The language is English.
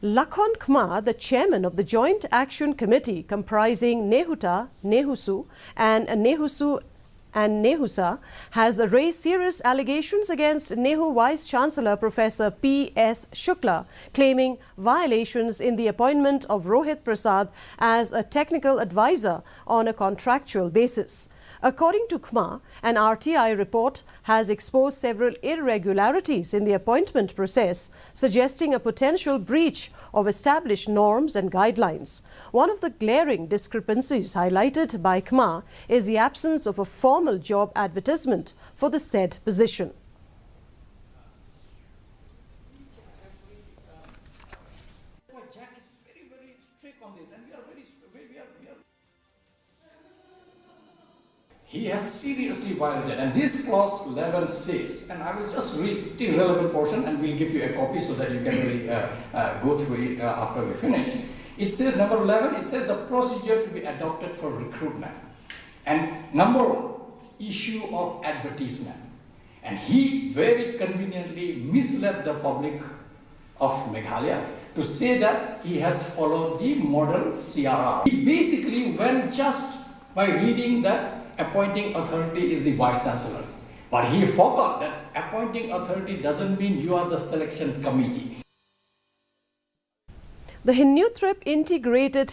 Lakhon Khma, the chairman of the Joint Action Committee comprising Nehuta, Nehusu and Nehusa, has raised serious allegations against Nehu Vice-Chancellor Professor P.S. Shukla, claiming violations in the appointment of Rohit Prasad as a technical advisor on a contractual basis. According to Khma, an RTI report has exposed several irregularities in the appointment process, suggesting a potential breach of established norms and guidelines. One of the glaring discrepancies highlighted by Khma is the absence of a formal job advertisement for the said position. Jack is very strict on this, and we are He has seriously violated, and this clause 11 says, and I will just read the relevant portion and we'll give you a copy so that you can really go through it after we finish. It says, number 11, it says the procedure to be adopted for recruitment. And number 1, issue of advertisement. And he very conveniently misled the public of Meghalaya to say that he has followed the model CRR. He basically went just by reading that appointing authority is the Vice-Chancellor. But he forgot that appointing authority doesn't mean you are the selection committee. The Hindu Trip integrated